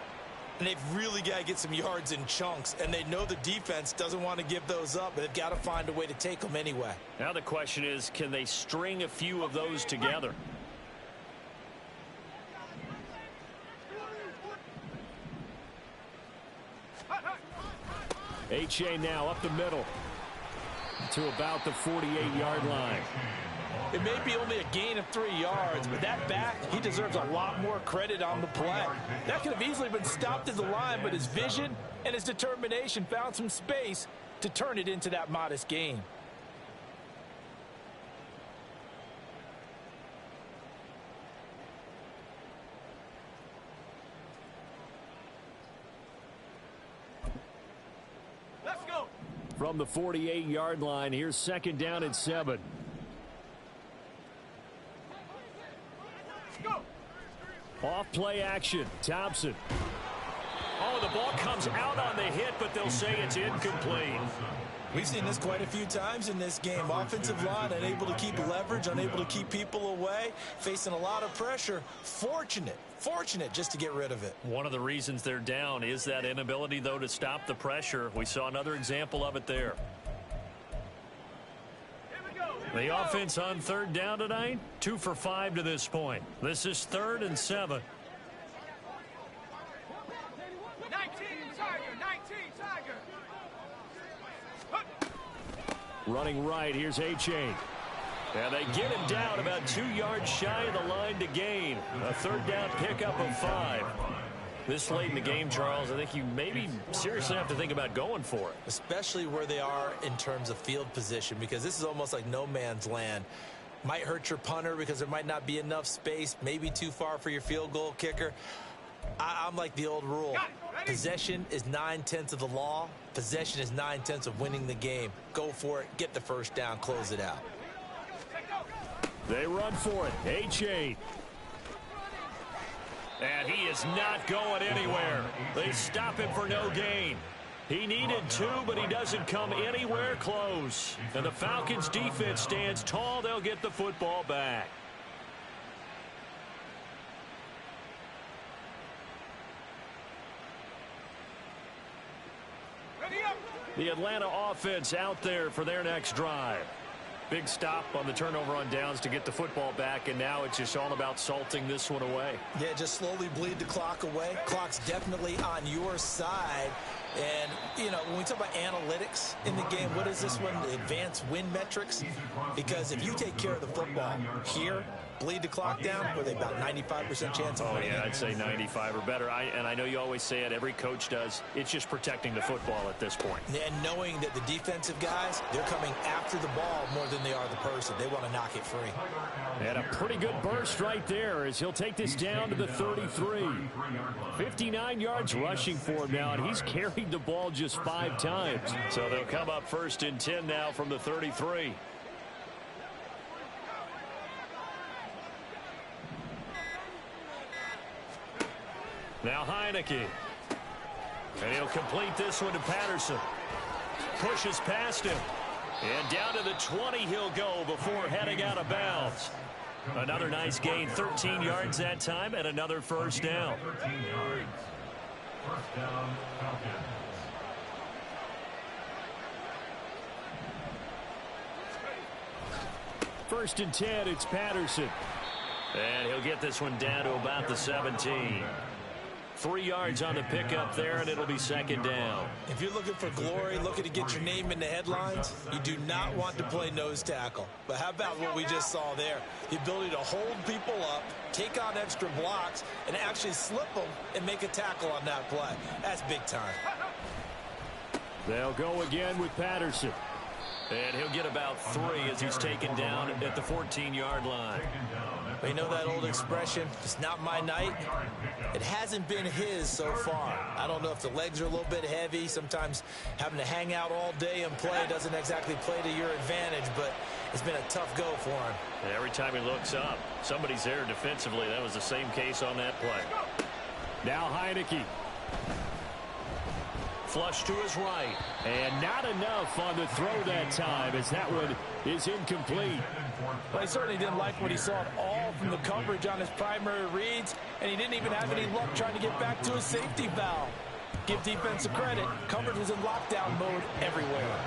and they've really got to get some yards in chunks, and they know the defense doesn't want to give those up, but they've got to find a way to take them anyway. Now the question is, can they string a few of those together? H.A. now up the middle to about the 48-yard line. It may be only a gain of 3 yards, but that back, he deserves a lot more credit on the play. That could have easily been stopped at the line, but his vision and his determination found some space to turn it into that modest gain. Let's go. From the 48-yard line, here's 2nd down and 7. Off play action. Thompson. Oh, the ball comes out on the hit, but they'll say it's incomplete. We've seen this quite a few times in this game. Offensive line unable to keep leverage, unable to keep people away, facing a lot of pressure. Fortunate just to get rid of it. One of the reasons they're down is that inability, though, to stop the pressure. We saw another example of it there. The offense on 3rd down tonight, 2 for 5 to this point. This is 3rd and 7. 19 Tiger. Running right, here's H.A. And they get him down about 2 yards shy of the line to gain. A 3rd down pickup of 5. This late in the game, Charles, I think you maybe seriously have to think about going for it. Especially where they are in terms of field position, because this is almost like no man's land. Might hurt your punter because there might not be enough space, maybe too far for your field goal kicker. I'm like the old rule. Possession is 9/10 of the law. Possession is 9/10 of winning the game. Go for it, get the first down, close it out. They run for it. H.A. And he is not going anywhere. They stop him for no gain. He needed 2, but he doesn't come anywhere close. And the Falcons defense stands tall. They'll get the football back. The Atlanta offense out there for their next drive. Big stop on the turnover on downs to get the football back, and now it's just all about salting this one away. Yeah, just slowly bleed the clock away. Clock's definitely on your side. And, you know, when we talk about analytics in the game, what is this one? The advanced win metrics? Because if you take care of the football here, bleed the clock down, with about 95% chance of winning. Oh, yeah, I'd say 95 or better. And I know you always say it, every coach does. It's just protecting the football at this point. And knowing that the defensive guys, they're coming after the ball more than they are the person. They want to knock it free. And a pretty good burst right there as he'll take this down to the 33. 59 yards rushing for him now, and he's carried the ball just 5 times. So they'll come up 1st and 10 now from the 33. Now Heineke. And he'll complete this one to Patterson. Pushes past him. And down to the 20 he'll go before heading out of bounds. Another nice gain, 13 yards that time, and another first down. 13 yards. First down, Falcons. First and 10, it's Patterson. And he'll get this one down to about the 17. 3 yards on the pickup there, and it'll be 2nd down. If you're looking for glory, looking to get your name in the headlines, you do not want to play nose tackle. But how about what we just saw there? The ability to hold people up, take on extra blocks, and actually slip them and make a tackle on that play. That's big time. They'll go again with Patterson. And he'll get about 3 as he's taken down at the 14-yard line. But you know that old expression, it's not my night? It hasn't been his so far. I don't know if the legs are a little bit heavy. Sometimes having to hang out all day and play doesn't exactly play to your advantage, but it's been a tough go for him. And every time he looks up, somebody's there defensively. That was the same case on that play. Now Heineke. Flush to his right. And not enough on the throw that time as that one is incomplete. Well, he certainly didn't like what he saw at all from the coverage on his primary reads, and he didn't even have any luck trying to get back to his safety valve. Give defense a credit. Coverage was in lockdown mode everywhere.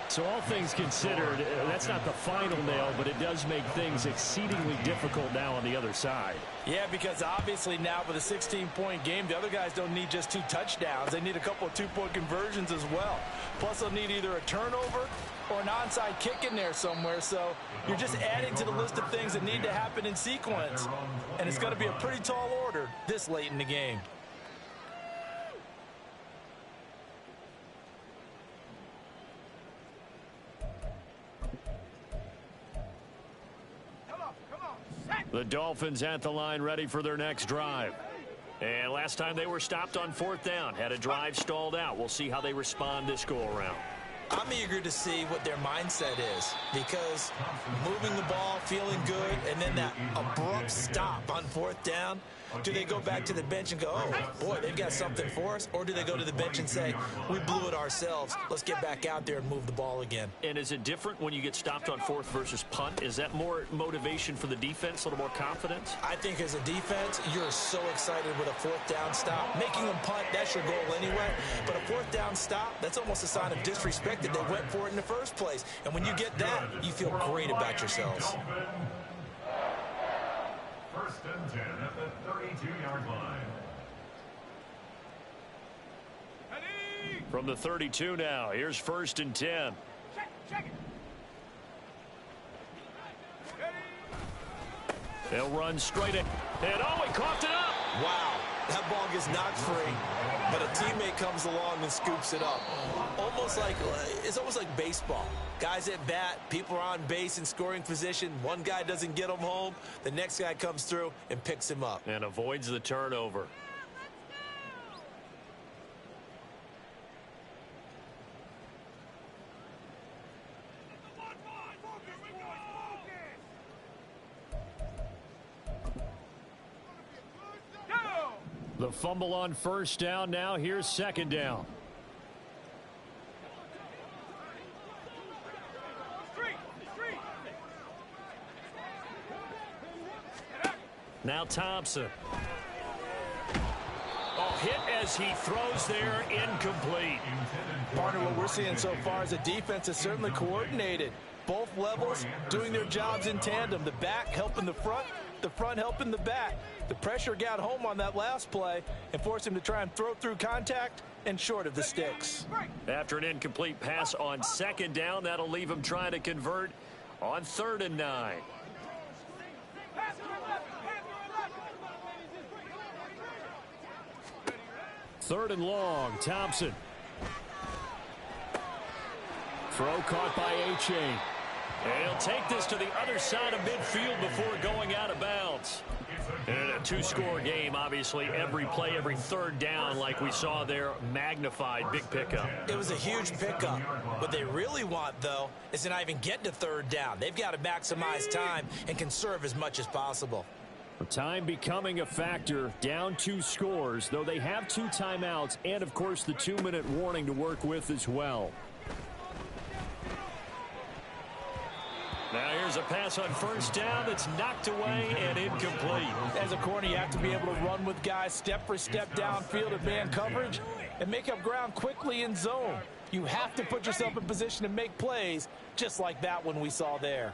So all things considered, that's not the final nail, but it does make things exceedingly difficult now on the other side. Yeah, because obviously now with a 16-point game, the other guys don't need just 2 touchdowns. They need a couple of 2-point conversions as well. Plus, they'll need either a turnover or an onside kick in there somewhere. So you're just adding to the list of things that need to happen in sequence. And it's going to be a pretty tall order this late in the game. The Dolphins at the line ready for their next drive. And last time they were stopped on 4th down, had a drive stalled out. We'll see how they respond this go-around. I'm eager to see what their mindset is, because moving the ball, feeling good, and then that abrupt stop on 4th down, do they go back to the bench and go, oh, boy, they've got something for us? Or do they go to the bench and say, we blew it ourselves. Let's get back out there and move the ball again. And is it different when you get stopped on 4th versus punt? Is that more motivation for the defense, a little more confidence? I think as a defense, you're so excited with a 4th down stop. Making them punt, that's your goal anyway. But a 4th down stop, that's almost a sign of disrespect that they went for it in the first place. And when you get that, you feel great about yourselves. First and 10 at the 32-yard line. From the 32 now, here's 1st and 10. Check it. They'll run straight at, and oh, he coughed it up. Wow, that ball gets knocked free, but a teammate comes along and scoops it up. It's almost like baseball. Guys at bat, people are on base in scoring position. One guy doesn't get him home. The next guy comes through and picks him up. And avoids the turnover. The fumble on 1st down. Now here's 2nd down. Now Thompson. Oh, hit as he throws there, incomplete. Partner, what we're seeing so far is the defense is certainly coordinated. Both levels doing their jobs in tandem. The back helping the front helping the back. The pressure got home on that last play and forced him to try and throw through contact and short of the sticks. After an incomplete pass on second down, that'll leave him trying to convert on 3rd and 9. Third and long, Thompson. Throw caught by H.A. And he'll take this to the other side of midfield before going out of bounds. And in a two-score game, obviously, every play, every third down, like we saw there, magnified, big pickup. It was a huge pickup. What they really want, though, is to not even get to 3rd down. They've got to maximize time and conserve as much as possible. Time becoming a factor, down 2 scores, though they have 2 timeouts and, of course, the 2-minute warning to work with as well. Now here's a pass on 1st down that's knocked away and incomplete. As a corner, you have to be able to run with guys step for step downfield in man coverage and make up ground quickly in zone. You have to put yourself in position to make plays just like that one we saw there.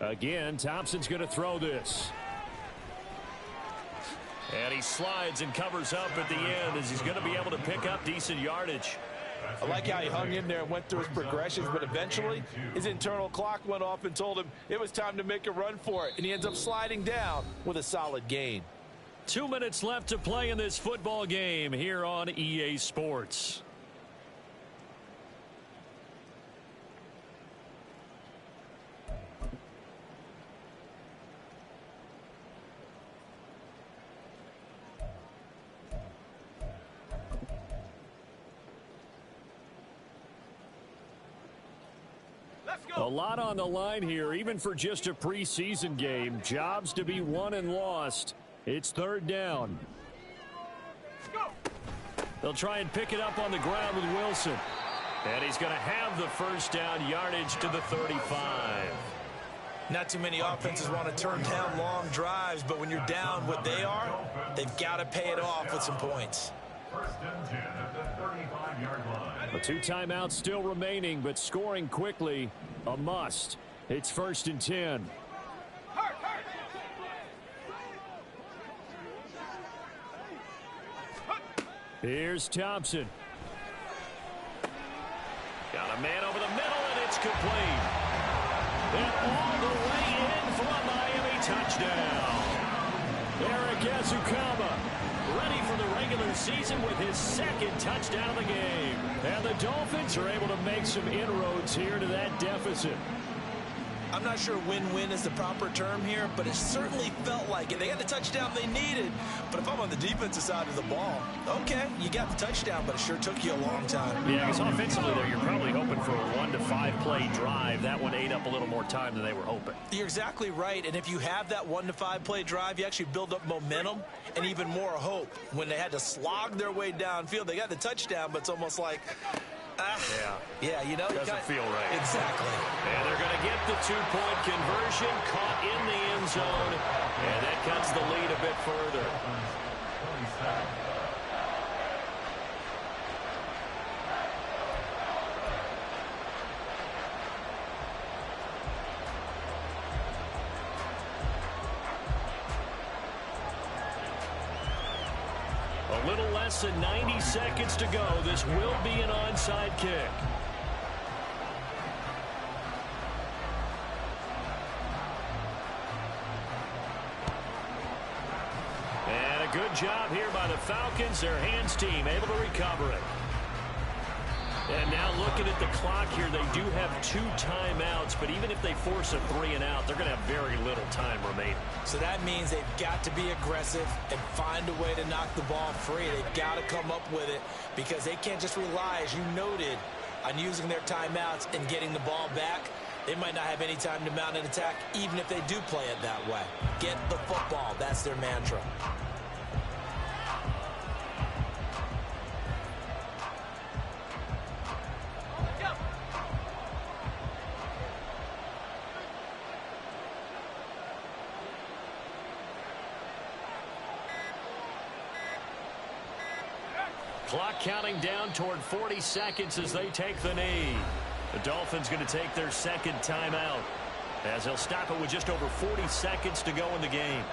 Again, Thompson's going to throw this. And he slides and covers up at the end as he's going to be able to pick up decent yardage. I like how he hung in there and went through his progressions, but eventually his internal clock went off and told him it was time to make a run for it, and he ends up sliding down with a solid gain. 2 minutes left to play in this football game here on EA Sports. A lot on the line here, even for just a preseason game. Jobs to be won and lost. It's 3rd down. They'll try and pick it up on the ground with Wilson. And he's going to have the 1st down yardage to the 35. Not too many offenses want to turn down long drives, but when you're down what they are, they've got to pay it off with some points. 1st and 10 at the 35-yard line. The 2 timeouts still remaining, but scoring quickly, a must. It's 1st and 10. Here's Thompson. Got a man over the middle, and it's complete. And all the way in for a Miami touchdown. Eric Ezukama, ready for the regular season with his 2nd touchdown of the game. And the Dolphins are able to make some inroads here to that deficit. I'm not sure win-win is the proper term here, but it certainly felt like it. They got the touchdown they needed, but if I'm on the defensive side of the ball, okay, you got the touchdown, but it sure took you a long time. Yeah, because offensively there, you're probably hoping for a 1 to 5 play drive. That one ate up a little more time than they were hoping. You're exactly right, and if you have that 1 to 5 play drive, you actually build up momentum and even more hope. When they had to slog their way downfield, they got the touchdown, but it's almost like, yeah, you know, doesn't feel right. Exactly. And they're going to get the 2-point conversion, caught in the end zone, and that cuts the lead a bit further. A little less than 90 seconds to go. This will be an onside kick. And a good job here by the Falcons. Their hands team able to recover it. And now looking at the clock here, they do have 2 timeouts, but even if they force a 3 and out, they're going to have very little time remaining. So that means they've got to be aggressive and find a way to knock the ball free. They've got to come up with it because they can't just rely, as you noted, on using their timeouts and getting the ball back. They might not have any time to mount an attack, even if they do play it that way. Get the football. That's their mantra. Clock counting down toward 40 seconds as they take the knee. The Dolphins going to take their second timeout, as they'll stop it with just over 40 seconds to go in the game.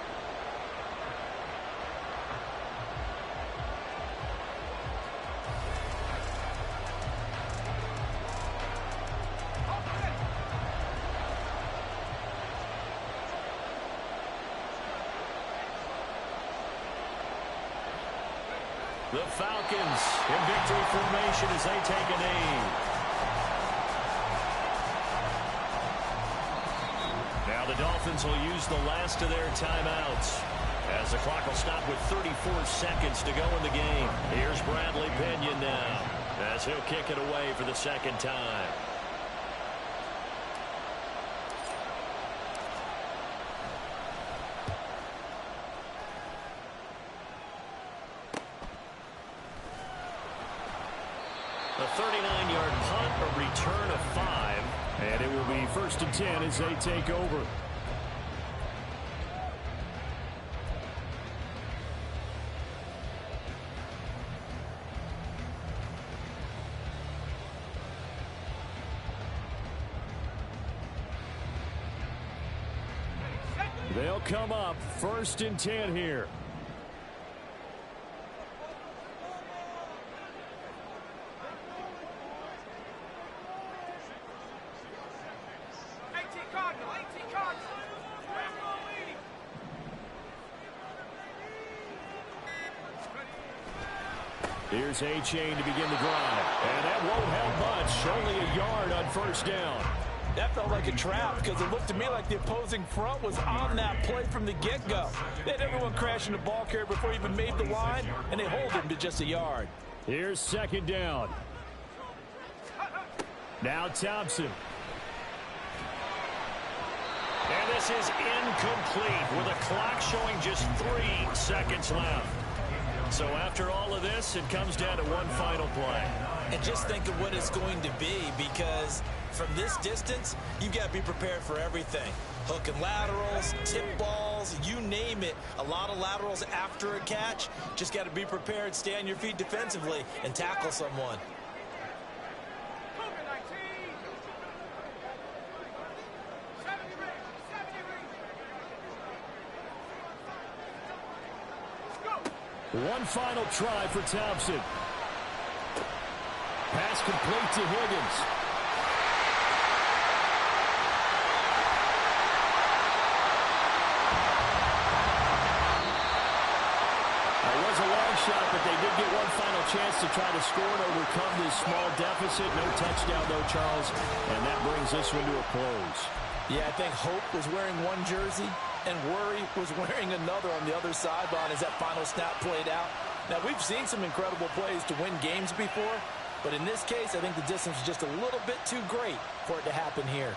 The Falcons in victory formation as they take a knee. Now the Dolphins will use the last of their timeouts, as the clock will stop with 34 seconds to go in the game. Here's Bradley Pinion now, as he'll kick it away for the second time. A 39-yard punt, a return of 5. And it will be 1st and 10 as they take over. They'll come up 1st and 10 here. Here's A-Chain to begin the drive. And that won't help much. Only a yard on 1st down. That felt like a trap because it looked to me like the opposing front was on that play from the get-go. They had everyone crashing the ball carrier before he even made the line, and they hold him to just a yard. Here's 2nd down. Now Thompson. And this is incomplete with a clock showing just 3 seconds left. So after all of this, it comes down to one final play. And just think of what it's going to be, because from this distance, you've got to be prepared for everything. Hook and laterals, tip balls, you name it. A lot of laterals after a catch. Just got to be prepared, stay on your feet defensively, and tackle someone. One final try for Thompson. Pass complete to Higgins. It was a long shot, but they did get one final chance to try to score and overcome this small deficit. No touchdown, though, Charles, and that brings this one to a close. Yeah, I think Hope was wearing one jersey and Worry was wearing another on the other sideline as that final snap played out. Now, we've seen some incredible plays to win games before, but in this case, I think the distance was just a little bit too great for it to happen here.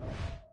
now.